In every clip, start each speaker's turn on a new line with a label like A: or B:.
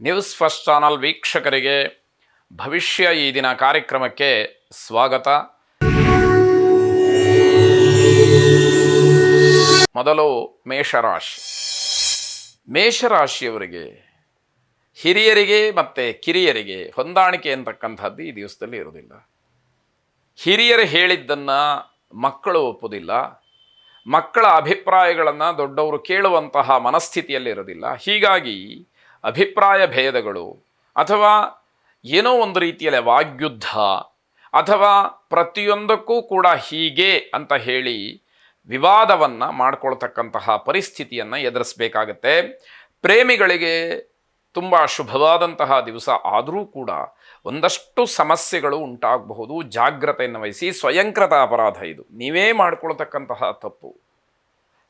A: News first channel ವೀಕ್ಷಕರಿಗೆ ಭವಿಷ್ಯ ಈ ದಿನ ಕಾರ್ಯಕ್ರಮಕ್ಕೆ ಸ್ವಾಗತ. ಮೊದಲು ಮೇಷರಾಶಿ. ಮೇಷರಾಶಿಯವರಿಗೆ ಹಿರಿಯರಿಗೆ ಮತ್ತು ಕಿರಿಯರಿಗೆ ಹೊಂದಾಣಿಕೆ ಅಂತಕ್ಕಂಥದ್ದು ಈ ದಿವಸದಲ್ಲಿ ಇರೋದಿಲ್ಲ. ಹಿರಿಯರು ಹೇಳಿದ್ದನ್ನು ಮಕ್ಕಳು ಒಪ್ಪೋದಿಲ್ಲ, ಮಕ್ಕಳ ಅಭಿಪ್ರಾಯಗಳನ್ನು ದೊಡ್ಡವರು ಕೇಳುವಂತಹ ಮನಸ್ಥಿತಿಯಲ್ಲಿ ಇರೋದಿಲ್ಲ. ಹೀಗಾಗಿ ಅಭಿಪ್ರಾಯ ಭೇದಗಳು ಅಥವಾ ಏನೋ ಒಂದು ರೀತಿಯಲ್ಲಿ ವಾಗ್ಯುದ್ಧ ಅಥವಾ ಪ್ರತಿಯೊಂದಕ್ಕೂ ಕೂಡ ಹೀಗೆ ಅಂತ ಹೇಳಿ ವಿವಾದವನ್ನು ಮಾಡಿಕೊಳ್ತಕ್ಕಂತಹ ಪರಿಸ್ಥಿತಿಯನ್ನು ಎದುರಿಸಬೇಕಾಗತ್ತೆ. ಪ್ರೇಮಿಗಳಿಗೆ ತುಂಬ ಶುಭವಾದಂತಹ ದಿವಸ ಆದರೂ ಕೂಡ ಒಂದಷ್ಟು ಸಮಸ್ಯೆಗಳು ಉಂಟಾಗಬಹುದು. ಜಾಗ್ರತೆಯನ್ನು ವಹಿಸಿ. ಸ್ವಯಂಕೃತ ಅಪರಾಧ ಇದು, ನೀವೇ ಮಾಡಿಕೊಳ್ತಕ್ಕಂತಹ ತಪ್ಪು.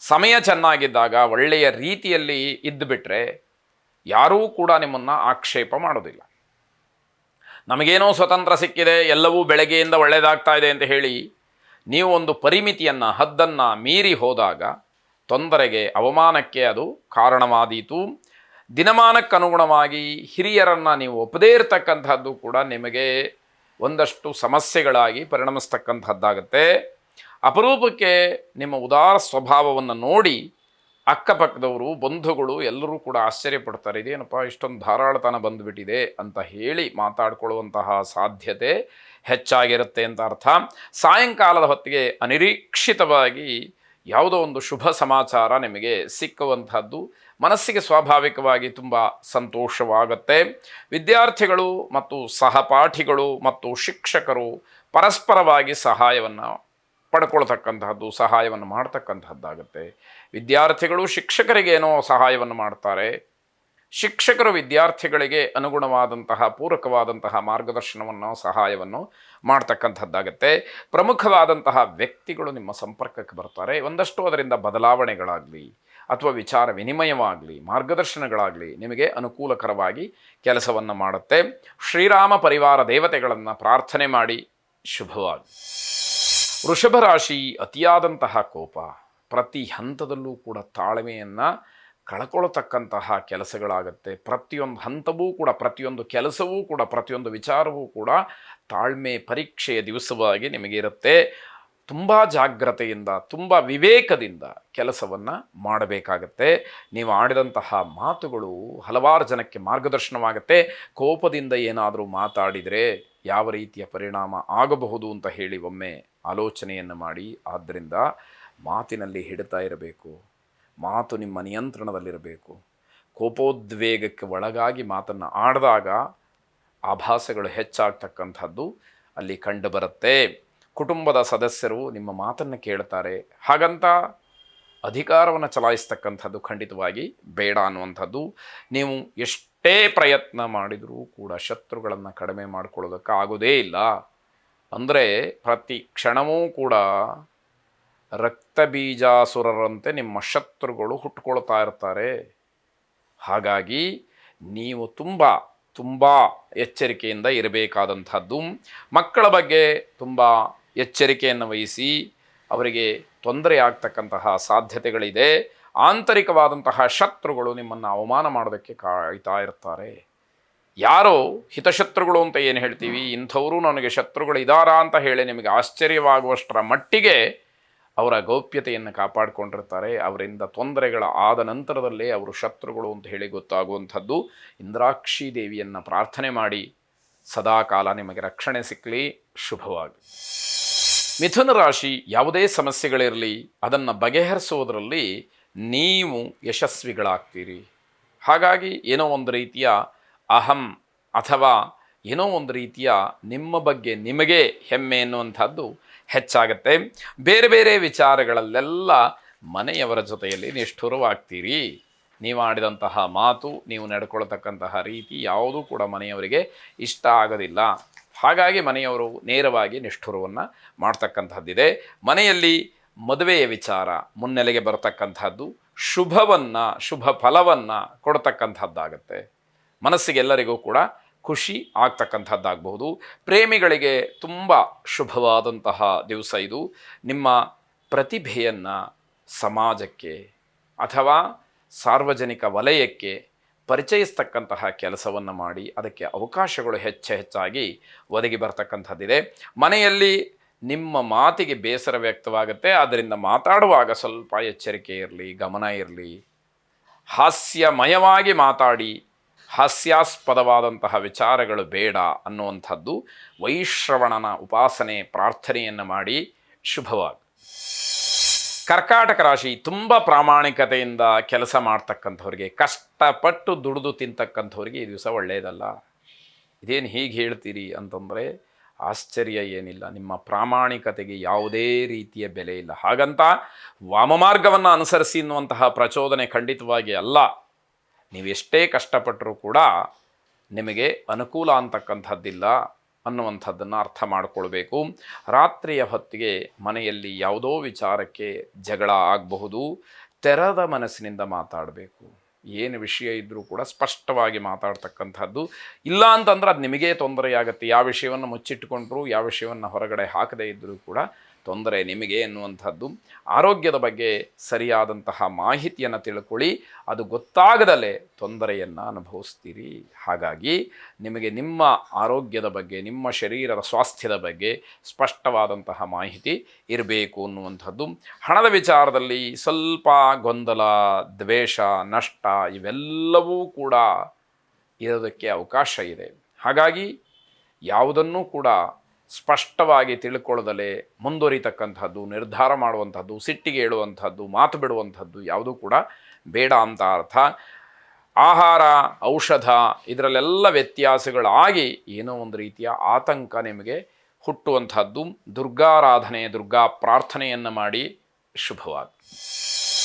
A: ಸಮಯ ಚೆನ್ನಾಗಿದ್ದಾಗ ಒಳ್ಳೆಯ ರೀತಿಯಲ್ಲಿ ಇದ್ದುಬಿಟ್ರೆ ಯಾರೂ ಕೂಡ ನಿಮ್ಮನ್ನು ಆಕ್ಷೇಪ ಮಾಡೋದಿಲ್ಲ. ನಮಗೇನೋ ಸ್ವತಂತ್ರ ಸಿಕ್ಕಿದೆ, ಎಲ್ಲವೂ ಬೆಳಗ್ಗೆಯಿಂದ ಒಳ್ಳೆಯದಾಗ್ತಾ ಇದೆ ಅಂತ ಹೇಳಿ ನೀವು ಒಂದು ಪರಿಮಿತಿಯನ್ನು ಹದ್ದನ್ನು ಮೀರಿ ಹೋದಾಗ ತೊಂದರೆಗೆ ಅವಮಾನಕ್ಕೆ ಅದು ಕಾರಣವಾದೀತು. ದಿನಮಾನಕ್ಕನುಗುಣವಾಗಿ ಹಿರಿಯರನ್ನು ನೀವು ಒಪ್ಪದೇ ಇರತಕ್ಕಂಥದ್ದು ಕೂಡ ನಿಮಗೆ ಒಂದಷ್ಟು ಸಮಸ್ಯೆಗಳಾಗಿ ಪರಿಣಮಿಸ್ತಕ್ಕಂಥದ್ದಾಗತ್ತೆ. ಅಪರೂಪಕ್ಕೆ ನಿಮ್ಮ ಉದಾರ ಸ್ವಭಾವವನ್ನು ನೋಡಿ ಅಕ್ಕಪಕ್ಕದವರು, ಬಂಧುಗಳು ಎಲ್ಲರೂ ಕೂಡ ಆಶ್ಚರ್ಯಪಡ್ತಾರೆ. ಇದೇನಪ್ಪ ಇಷ್ಟೊಂದು ಧಾರಾಳತನ ಬಂದುಬಿಟ್ಟಿದೆ ಅಂತ ಹೇಳಿ ಮಾತಾಡ್ಕೊಳ್ಳುವಂತಹ ಸಾಧ್ಯತೆ ಹೆಚ್ಚಾಗಿರುತ್ತೆ ಅಂತ ಅರ್ಥ. ಸಾಯಂಕಾಲದ ಹೊತ್ತಿಗೆ ಅನಿರೀಕ್ಷಿತವಾಗಿ ಯಾವುದೋ ಒಂದು ಶುಭ ಸಮಾಚಾರ ನಿಮಗೆ ಸಿಕ್ಕುವಂಥದ್ದು ಮನಸ್ಸಿಗೆ ಸ್ವಾಭಾವಿಕವಾಗಿ ತುಂಬ ಸಂತೋಷವಾಗುತ್ತೆ. ವಿದ್ಯಾರ್ಥಿಗಳು ಮತ್ತು ಸಹಪಾಠಿಗಳು ಮತ್ತು ಶಿಕ್ಷಕರು ಪರಸ್ಪರವಾಗಿ ಸಹಾಯವನ್ನು ಪಡ್ಕೊಳ್ತಕ್ಕಂತಹದ್ದು, ಸಹಾಯವನ್ನು ಮಾಡ್ತಕ್ಕಂತಹದ್ದಾಗುತ್ತೆ. ವಿದ್ಯಾರ್ಥಿಗಳು ಶಿಕ್ಷಕರಿಗೇನೋ ಸಹಾಯವನ್ನು ಮಾಡ್ತಾರೆ, ಶಿಕ್ಷಕರು ವಿದ್ಯಾರ್ಥಿಗಳಿಗೆ ಅನುಗುಣವಾದಂತಹ ಪೂರಕವಾದಂತಹ ಮಾರ್ಗದರ್ಶನವನ್ನು ಸಹಾಯವನ್ನು ಮಾಡ್ತಕ್ಕಂಥದ್ದಾಗತ್ತೆ. ಪ್ರಮುಖವಾದಂತಹ ವ್ಯಕ್ತಿಗಳು ನಿಮ್ಮ ಸಂಪರ್ಕಕ್ಕೆ ಬರ್ತಾರೆ. ಒಂದಷ್ಟು ಅದರಿಂದ ಬದಲಾವಣೆಗಳಾಗಲಿ ಅಥವಾ ವಿಚಾರ ವಿನಿಮಯವಾಗಲಿ ಮಾರ್ಗದರ್ಶನಗಳಾಗಲಿ ನಿಮಗೆ ಅನುಕೂಲಕರವಾಗಿ ಕೆಲಸವನ್ನು ಮಾಡುತ್ತೆ. ಶ್ರೀರಾಮ ಪರಿವಾರ ದೇವತೆಗಳನ್ನು ಪ್ರಾರ್ಥನೆ ಮಾಡಿ. ಶುಭವಾಗಿ. ವೃಷಭ ರಾಶಿ. ಅತಿಯಾದಂತಹ ಕೋಪ, ಪ್ರತಿ ಹಂತದಲ್ಲೂ ಕೂಡ ತಾಳ್ಮೆಯನ್ನು ಕಳ್ಕೊಳ್ತಕ್ಕಂತಹ ಕೆಲಸಗಳಾಗತ್ತೆ. ಪ್ರತಿಯೊಂದು ಹಂತವೂ ಕೂಡ, ಪ್ರತಿಯೊಂದು ಕೆಲಸವೂ ಕೂಡ, ಪ್ರತಿಯೊಂದು ವಿಚಾರವೂ ಕೂಡ ತಾಳ್ಮೆ ಪರೀಕ್ಷೆಯ ದಿವಸವಾಗಿ ನಿಮಗಿರುತ್ತೆ. ತುಂಬ ಜಾಗ್ರತೆಯಿಂದ, ತುಂಬ ವಿವೇಕದಿಂದ ಕೆಲಸವನ್ನು ಮಾಡಬೇಕಾಗತ್ತೆ. ನೀವು ಆಡಿದಂತಹ ಮಾತುಗಳು ಹಲವಾರು ಜನಕ್ಕೆ ಮಾರ್ಗದರ್ಶನವಾಗುತ್ತೆ. ಕೋಪದಿಂದ ಏನಾದರೂ ಮಾತಾಡಿದರೆ ಯಾವ ರೀತಿಯ ಪರಿಣಾಮ ಆಗಬಹುದು ಅಂತ ಹೇಳಿ ಒಮ್ಮೆ ಆಲೋಚನೆಯನ್ನು ಮಾಡಿ. ಆದ್ದರಿಂದ ಮಾತಿನಲ್ಲಿ ಹಿಡಿತಾ ಇರಬೇಕು, ಮಾತು ನಿಮ್ಮ ನಿಯಂತ್ರಣದಲ್ಲಿರಬೇಕು. ಕೋಪೋದ್ವೇಗಕ್ಕೆ ಒಳಗಾಗಿ ಮಾತನ್ನು ಆಡಿದಾಗ ಆಭಾಸಗಳು ಹೆಚ್ಚಾಗ್ತಕ್ಕಂಥದ್ದು ಅಲ್ಲಿ ಕಂಡುಬರುತ್ತೆ. ಕುಟುಂಬದ ಸದಸ್ಯರು ನಿಮ್ಮ ಮಾತನ್ನು ಕೇಳ್ತಾರೆ, ಹಾಗಂತ ಅಧಿಕಾರವನ್ನು ಚಲಾಯಿಸ್ತಕ್ಕಂಥದ್ದು ಖಂಡಿತವಾಗಿ ಬೇಡ ಅನ್ನುವಂಥದ್ದು. ನೀವು ಎಷ್ಟೇ ಪ್ರಯತ್ನ ಮಾಡಿದರೂ ಕೂಡ ಶತ್ರುಗಳನ್ನು ಕಡಿಮೆ ಮಾಡಿಕೊಳ್ಳೋದಕ್ಕೆ ಆಗೋದೇ ಇಲ್ಲ. ಅಂದರೆ ಪ್ರತಿ ಕ್ಷಣವೂ ಕೂಡ ರಕ್ತಬೀಜಾಸುರರಂತೆ ನಿಮ್ಮ ಶತ್ರುಗಳು ಹುಟ್ಟುಕೊಳ್ತಾ ಇರ್ತಾರೆ. ಹಾಗಾಗಿ ನೀವು ತುಂಬ ಎಚ್ಚರಿಕೆಯಿಂದ ಇರಬೇಕಾದಂಥದ್ದು. ಮಕ್ಕಳ ಬಗ್ಗೆ ತುಂಬ ಎಚ್ಚರಿಕೆಯನ್ನು ವಹಿಸಿ. ಅವರಿಗೆ ತೊಂದರೆ ಆಗ್ತಕ್ಕಂತಹ ಸಾಧ್ಯತೆಗಳಿದೆ. ಆಂತರಿಕವಾದಂತಹ ಶತ್ರುಗಳು ನಿಮ್ಮನ್ನು ಅವಮಾನ ಮಾಡೋದಕ್ಕೆ ಕಾಯ್ತಾ ಇರ್ತಾರೆ. ಯಾರೋ ಹಿತಶತ್ರುಗಳು ಅಂತ ಏನು ಹೇಳ್ತೀವಿ, ಇಂಥವರು ನನಗೆ ಶತ್ರುಗಳಿದ್ದಾರಾ ಅಂತ ಹೇಳಿ ನಿಮಗೆ ಆಶ್ಚರ್ಯವಾಗುವಷ್ಟರ ಮಟ್ಟಿಗೆ ಅವರ ಗೌಪ್ಯತೆಯನ್ನು ಕಾಪಾಡಿಕೊಂಡಿರ್ತಾರೆ. ಅವರಿಂದ ತೊಂದರೆಗಳ ಆದ ನಂತರದಲ್ಲೇ ಅವರು ಶತ್ರುಗಳು ಅಂತ ಹೇಳಿ ಗೊತ್ತಾಗುವಂಥದ್ದು. ಇಂದ್ರಾಕ್ಷಿ ದೇವಿಯನ್ನು ಪ್ರಾರ್ಥನೆ ಮಾಡಿ. ಸದಾಕಾಲ ನಿಮಗೆ ರಕ್ಷಣೆ ಸಿಕ್ಕಲಿ. ಶುಭವಾಗಿ. ಮಿಥುನ ರಾಶಿ. ಯಾವುದೇ ಸಮಸ್ಯೆಗಳಿರಲಿ ಅದನ್ನು ಬಗೆಹರಿಸುವುದರಲ್ಲಿ ನೀವು ಯಶಸ್ವಿಗಳಾಗ್ತೀರಿ. ಹಾಗಾಗಿ ಏನೋ ಒಂದು ರೀತಿಯ ಅಹಂ ಅಥವಾ ಏನೋ ಒಂದು ರೀತಿಯ ನಿಮ್ಮ ಬಗ್ಗೆ ನಿಮಗೆ ಹೆಮ್ಮೆ ಎನ್ನುವಂಥದ್ದು ಹೆಚ್ಚಾಗತ್ತೆ. ಬೇರೆ ಬೇರೆ ವಿಚಾರಗಳಲ್ಲೆಲ್ಲ ಮನೆಯವರ ಜೊತೆಯಲ್ಲಿ ನಿಷ್ಠುರವಾಗ್ತೀರಿ. ನೀವು ಆಡಿದಂತಹ ಮಾತು, ನೀವು ನಡ್ಕೊಳ್ತಕ್ಕಂತಹ ರೀತಿ ಯಾವುದೂ ಕೂಡ ಮನೆಯವರಿಗೆ ಇಷ್ಟ ಆಗೋದಿಲ್ಲ. ಹಾಗಾಗಿ ಮನೆಯವರು ನೇರವಾಗಿ ನಿಷ್ಠುರವನ್ನು ಮಾಡ್ತಕ್ಕಂಥದ್ದಿದೆ. ಮನೆಯಲ್ಲಿ ಮದುವೆಯ ವಿಚಾರ ಮುನ್ನೆಲೆಗೆ ಬರತಕ್ಕಂಥದ್ದು ಶುಭ ಫಲವನ್ನು ಕೊಡ್ತಕ್ಕಂಥದ್ದಾಗತ್ತೆ. ಮನಸ್ಸಿಗೆಲ್ಲರಿಗೂ ಕೂಡ ಖುಷಿ ಆಗ್ತಕ್ಕಂಥದ್ದಾಗಬಹುದು. ಪ್ರೇಮಿಗಳಿಗೆ ತುಂಬ ಶುಭವಾದಂತಹ ದಿವಸ ಇದು. ನಿಮ್ಮ ಪ್ರತಿಭೆಯನ್ನು ಸಮಾಜಕ್ಕೆ ಅಥವಾ ಸಾರ್ವಜನಿಕ ವಲಯಕ್ಕೆ ಪರಿಚಯಿಸ್ತಕ್ಕಂತಹ ಕೆಲಸವನ್ನು ಮಾಡಿ ಅದಕ್ಕೆ ಅವಕಾಶಗಳು ಹೆಚ್ಚಾಗಿ ಒದಗಿ ಬರ್ತಕ್ಕಂಥದ್ದಿದೆ. ಮನೆಯಲ್ಲಿ ನಿಮ್ಮ ಮಾತಿಗೆ ಬೇಸರ ವ್ಯಕ್ತವಾಗುತ್ತೆ, ಆದ್ದರಿಂದ ಮಾತಾಡುವಾಗ ಸ್ವಲ್ಪ ಎಚ್ಚರಿಕೆ ಇರಲಿ, ಗಮನ ಇರಲಿ. ಹಾಸ್ಯಮಯವಾಗಿ ಮಾತಾಡಿ, ಹಾಸ್ಯಾಸ್ಪದವಾದಂತಹ ವಿಚಾರಗಳು ಬೇಡ ಅನ್ನುವಂಥದ್ದು. ವೈಶ್ರವಣನ ಉಪಾಸನೆ ಪ್ರಾರ್ಥನೆಯನ್ನು ಮಾಡಿ ಶುಭವಾಗಿ. ಕರ್ಕಾಟಕ ರಾಶಿ, ತುಂಬ ಪ್ರಾಮಾಣಿಕತೆಯಿಂದ ಕೆಲಸ ಮಾಡ್ತಕ್ಕಂಥವ್ರಿಗೆ, ಕಷ್ಟಪಟ್ಟು ದುಡಿದು ತಿಂತಕ್ಕಂಥವ್ರಿಗೆ ಈ ದಿವಸ ಒಳ್ಳೆಯದಲ್ಲ. ಇದೇನು ಹೀಗೆ ಹೇಳ್ತೀರಿ ಅಂತಂದರೆ ಆಶ್ಚರ್ಯ ಏನಿಲ್ಲ. ನಿಮ್ಮ ಪ್ರಾಮಾಣಿಕತೆಗೆ ಯಾವುದೇ ರೀತಿಯ ಬೆಲೆ ಇಲ್ಲ. ಹಾಗಂತ ವಾಮಮಾರ್ಗವನ್ನು ಅನುಸರಿಸಿ ಎನ್ನುವಂತಹ ಪ್ರಚೋದನೆ ಖಂಡಿತವಾಗಿ ಅಲ್ಲ. ನೀವೆಷ್ಟೇ ಕಷ್ಟಪಟ್ಟರೂ ಕೂಡ ನಿಮಗೆ ಅನುಕೂಲ ಅಂತಕ್ಕಂಥದ್ದಿಲ್ಲ ಅನ್ನುವಂಥದ್ದನ್ನು ಅರ್ಥ ಮಾಡಿಕೊಳ್ಬೇಕು. ರಾತ್ರಿಯ ಹೊತ್ತಿಗೆ ಮನೆಯಲ್ಲಿ ಯಾವುದೋ ವಿಚಾರಕ್ಕೆ ಜಗಳ ಆಗಬಹುದು. ತೆರೆದ ಮನಸ್ಸಿನಿಂದ ಮಾತಾಡಬೇಕು. ಏನು ವಿಷಯ ಇದ್ದರೂ ಕೂಡ ಸ್ಪಷ್ಟವಾಗಿ ಮಾತಾಡ್ತಕ್ಕಂಥದ್ದು. ಇಲ್ಲ ಅಂತಂದ್ರೆ ಅದು ನಿಮಗೇ ತೊಂದರೆಯಾಗುತ್ತೆ. ಯಾವ ವಿಷಯವನ್ನು ಮುಚ್ಚಿಟ್ಟುಕೊಂಡ್ರೂ, ಯಾವ ವಿಷಯವನ್ನು ಹೊರಗಡೆ ಹಾಕದೇ ಇದ್ದರೂ ಕೂಡ ತೊಂದರೆ ನಿಮಗೆ ಎನ್ನುವಂಥದ್ದು. ಆರೋಗ್ಯದ ಬಗ್ಗೆ ಸರಿಯಾದಂತಹ ಮಾಹಿತಿಯನ್ನು ತಿಳ್ಕೊಳ್ಳಿ. ಅದು ಗೊತ್ತಾಗದಲೇ ತೊಂದರೆಯನ್ನು ಅನುಭವಿಸ್ತೀರಿ. ಹಾಗಾಗಿ ನಿಮಗೆ ನಿಮ್ಮ ಆರೋಗ್ಯದ ಬಗ್ಗೆ, ನಿಮ್ಮ ಶರೀರದ ಸ್ವಾಸ್ಥ್ಯದ ಬಗ್ಗೆ ಸ್ಪಷ್ಟವಾದಂತಹ ಮಾಹಿತಿ ಇರಬೇಕು ಅನ್ನುವಂಥದ್ದು. ಹಣದ ವಿಚಾರದಲ್ಲಿ ಸ್ವಲ್ಪ ಗೊಂದಲ, ದ್ವೇಷ, ನಷ್ಟ ಇವೆಲ್ಲವೂ ಕೂಡ ಇರೋದಕ್ಕೆ ಅವಕಾಶ ಇದೆ. ಹಾಗಾಗಿ ಯಾವುದನ್ನೂ ಕೂಡ ಸ್ಪಷ್ಟವಾಗಿ ತಿಳ್ಕೊಳ್ಳದಲೇ ಮುಂದುವರಿತಕ್ಕಂಥದ್ದು, ನಿರ್ಧಾರ ಮಾಡುವಂಥದ್ದು, ಸಿಟ್ಟಿಗೆ ಹೇಳುವಂಥದ್ದು, ಮಾತು ಬಿಡುವಂಥದ್ದು ಯಾವುದೂ ಕೂಡ ಬೇಡ ಅಂತ ಅರ್ಥ. ಆಹಾರ, ಔಷಧ ಇದರಲ್ಲೆಲ್ಲ ವ್ಯತ್ಯಾಸಗಳಾಗಿ ಏನೋ ಒಂದು ರೀತಿಯ ಆತಂಕ ನಿಮಗೆ ಹುಟ್ಟುವಂಥದ್ದು. ದುರ್ಗಾರಾಧನೆ, ದುರ್ಗಾ ಪ್ರಾರ್ಥನೆಯನ್ನು ಮಾಡಿ ಶುಭವಾಗಿ.